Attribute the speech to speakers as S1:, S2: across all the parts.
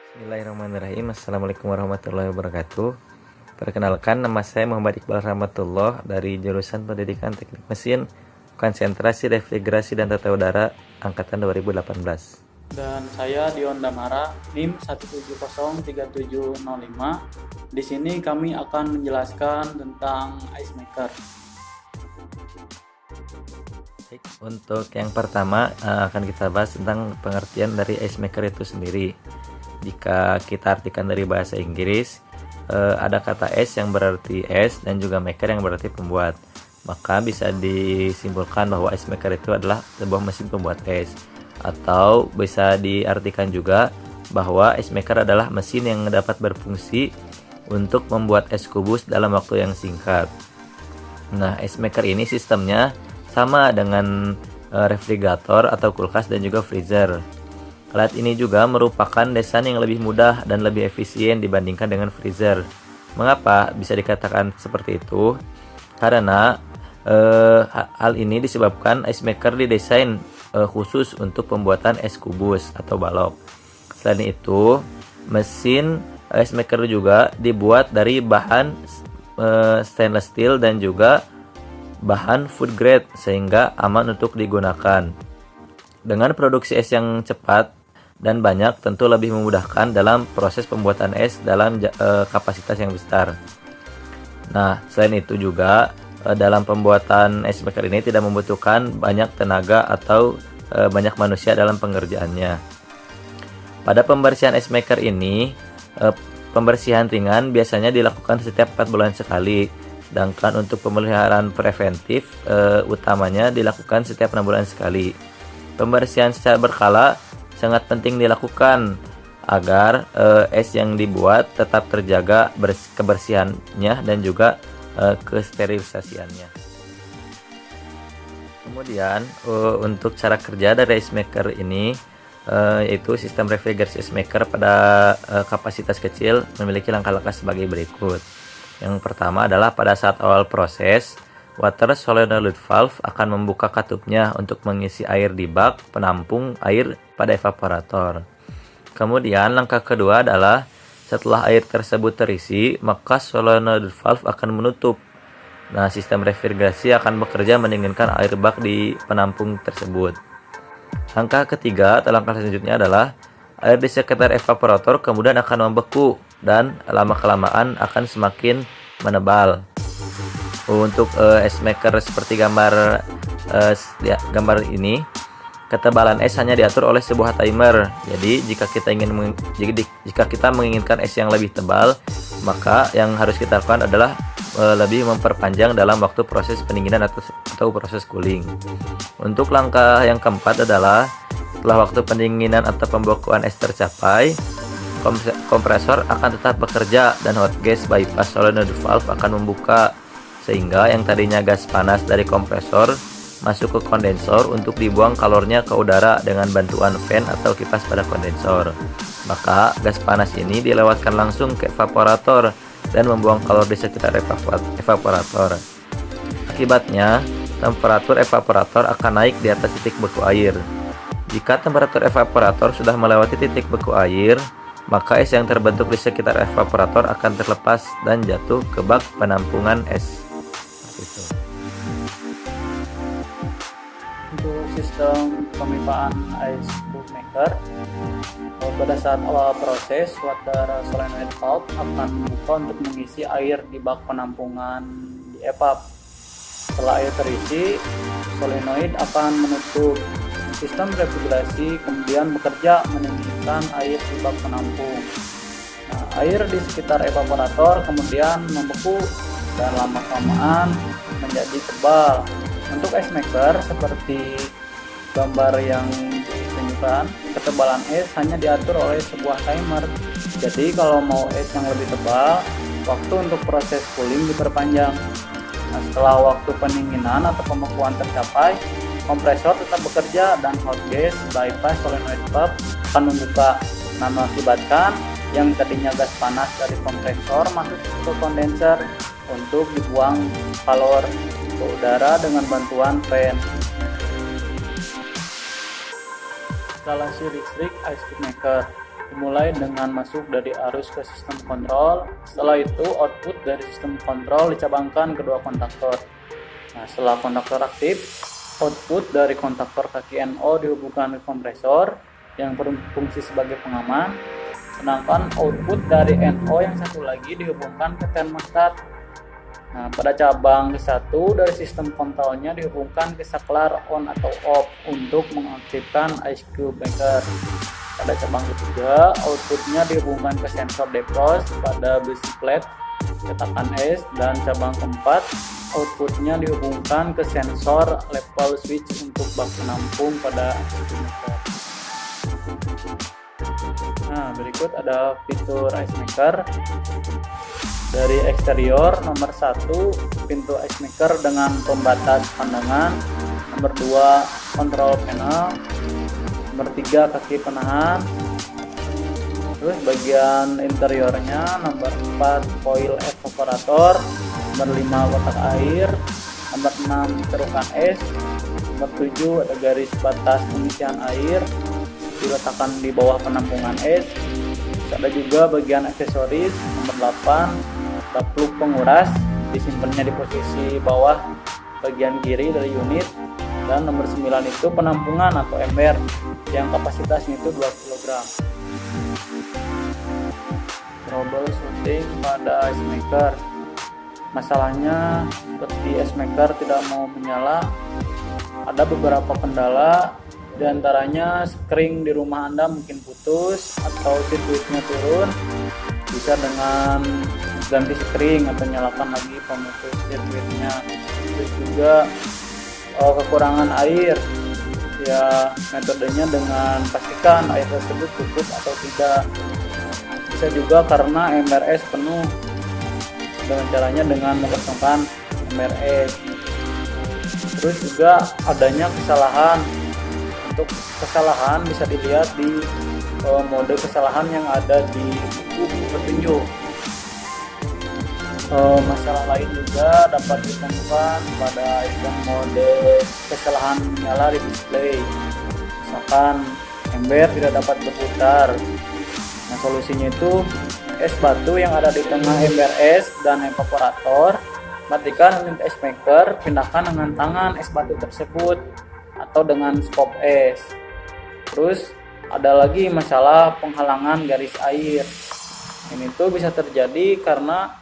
S1: Bismillahirrahmanirrahim. Assalamualaikum warahmatullahi wabarakatuh. Perkenalkan, nama saya Muhammad Iqbal Rahmatullah dari jurusan Pendidikan Teknik Mesin, Konsentrasi Refrigerasi dan Tata Udara angkatan 2018.
S2: Dan saya Dion Damara, NIM 1703705. Di sini kami akan menjelaskan tentang ice maker.
S1: Untuk yang pertama akan kita bahas tentang pengertian dari ice maker itu sendiri. Jika kita artikan dari bahasa Inggris, ada kata ice yang berarti es dan juga maker yang berarti pembuat. Maka bisa disimpulkan bahwa ice maker itu adalah sebuah mesin pembuat es. Atau bisa diartikan juga bahwa ice maker adalah mesin yang dapat berfungsi untuk membuat es kubus dalam waktu yang singkat. Nah, ice maker ini sistemnya sama dengan refrigerator atau kulkas dan juga freezer. Alat ini juga merupakan desain yang lebih mudah dan lebih efisien dibandingkan dengan freezer. Mengapa bisa dikatakan seperti itu? Karena hal ini disebabkan ice maker didesain khusus untuk pembuatan es kubus atau balok. Selain itu, mesin ice maker juga dibuat dari bahan stainless steel dan juga bahan food grade sehingga aman untuk digunakan. Dengan produksi es yang cepat dan banyak, tentu lebih memudahkan dalam proses pembuatan es dalam kapasitas yang besar. Nah, selain itu juga dalam pembuatan ice maker ini tidak membutuhkan banyak tenaga atau banyak manusia dalam pengerjaannya. Pada pembersihan ice maker ini, pembersihan ringan biasanya dilakukan setiap 4 bulan sekali. Sedangkan untuk pemeliharaan preventif utamanya dilakukan setiap 6 bulan sekali. Pembersihan secara berkala sangat penting dilakukan agar es yang dibuat tetap terjaga kebersihannya dan juga kesterilisasiannya. Kemudian untuk cara kerja dari ice maker ini yaitu sistem refrigerasi ice maker pada kapasitas kecil memiliki langkah-langkah sebagai berikut. Yang pertama adalah pada saat awal proses, water solenoid valve akan membuka katupnya untuk mengisi air di bak penampung air pada evaporator. Kemudian langkah kedua adalah setelah air tersebut terisi, maka solenoid valve akan menutup. Nah, sistem refrigerasi akan bekerja mendinginkan air bak di penampung tersebut. Langkah ketiga atau langkah selanjutnya adalah air di sekitar evaporator kemudian akan membeku dan lama-kelamaan akan semakin menebal. Untuk ice maker seperti gambar ini, ketebalan es hanya diatur oleh sebuah timer. Jadi jika kita menginginkan es yang lebih tebal, maka yang harus kita lakukan adalah lebih memperpanjang dalam waktu proses pendinginan atau proses cooling. Untuk langkah yang keempat adalah setelah waktu pendinginan atau pembekuan es tercapai, kompresor akan tetap bekerja dan hot gas bypass solenoid valve akan membuka sehingga yang tadinya gas panas dari kompresor masuk ke kondensor untuk dibuang kalornya ke udara dengan bantuan fan atau kipas pada kondensor. Maka gas panas ini dilewatkan langsung ke evaporator dan membuang kalor di sekitar evaporator. Akibatnya, temperatur evaporator akan naik di atas titik beku air. Jika temperatur evaporator sudah melewati titik beku air, maka es yang terbentuk di sekitar evaporator akan terlepas dan jatuh ke bak penampungan es.
S2: Untuk sistem pemipaan ice maker, pada saat awal proses, water solenoid valve akan membuka untuk mengisi air di bak penampungan di evap. Setelah air terisi, solenoid akan menutup. Sistem refrigerasi kemudian bekerja mendinginkan air di bak penampung. Nah, air di sekitar evaporator kemudian membeku dan lama-kelamaan menjadi tebal. Untuk ice maker seperti gambar yang ditunjukkan, ketebalan es hanya diatur oleh sebuah timer. Jadi kalau mau es yang lebih tebal, waktu untuk proses cooling diperpanjang. Nah, setelah waktu pendinginan atau pembekuan tercapai, kompresor tetap bekerja dan hot gas bypass solenoid valve akan membuka. Nah, mengakibatkan yang tadinya gas panas dari kompresor masuk ke kondenser untuk dibuang kalor ke udara dengan bantuan fan. Instalasi listrik ice maker. dimulai dengan masuk dari arus ke sistem kontrol. Setelah itu output dari sistem kontrol dicabangkan ke dua kontaktor. Nah, setelah kontaktor aktif, output dari kontaktor kaki NO dihubungkan ke kompresor yang berfungsi sebagai pengaman, sedangkan output dari NO yang satu lagi dihubungkan ke termostat. Nah, pada cabang ke-1 dari sistem kontrolnya dihubungkan ke saklar on atau off untuk mengaktifkan ice cube maker. Pada cabang ketiga, outputnya dihubungkan ke sensor defrost pada besi plate cetakan es, dan cabang keempat, outputnya dihubungkan ke sensor level switch untuk bak penampung pada ice cube maker. Nah, berikut ada fitur ice maker. Dari eksterior, nomor 1 pintu ice maker dengan pembatas pandangan, nomor 2 kontrol panel, nomor 3 kaki penahan. Terus bagian interiornya, nomor 4 coil evaporator, nomor 5 kotak air, nomor 6 cerukan es, nomor 7 ada garis batas pengisian air diletakkan di bawah penampungan es. Terus ada juga bagian aksesoris, nomor 8 ada plug penguras, disimpannya di posisi bawah bagian kiri dari unit, dan nomor 9 itu penampungan atau ember yang kapasitasnya itu 2 kg. Troubleshooting pada ice maker. Masalahnya seperti ice maker tidak mau menyala. Ada beberapa kendala, diantaranya spring di rumah Anda mungkin putus atau sirkuitnya turun. Bisa dengan ganti spring atau nyalakan lagi pemutus sirkuitnya. Terus juga kekurangan air, ya metodenya dengan pastikan air tersebut cukup atau tidak. Bisa juga karena ember es penuh, dengan caranya dengan mengosongkan ember es. Terus juga adanya kesalahan. Untuk kesalahan bisa dilihat di mode kesalahan yang ada di buku petunjuk. Masalah lain juga dapat ditemukan pada item mode kesalahan nyala di display. Misalkan ember tidak dapat berputar. Nah, solusinya itu es batu yang ada di tengah ember es dan evaporator, matikan unit ice maker, pindahkan dengan tangan es batu tersebut atau dengan skop es. Terus ada lagi masalah penghalangan garis air. Ini tuh bisa terjadi karena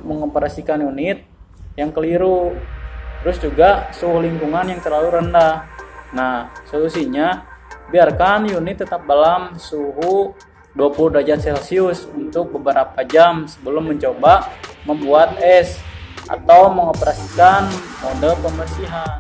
S2: mengoperasikan unit yang keliru, terus juga suhu lingkungan yang terlalu rendah. Nah, solusinya biarkan unit tetap dalam suhu 20 derajat Celcius untuk beberapa jam sebelum mencoba membuat es atau mengoperasikan mode pembersihan.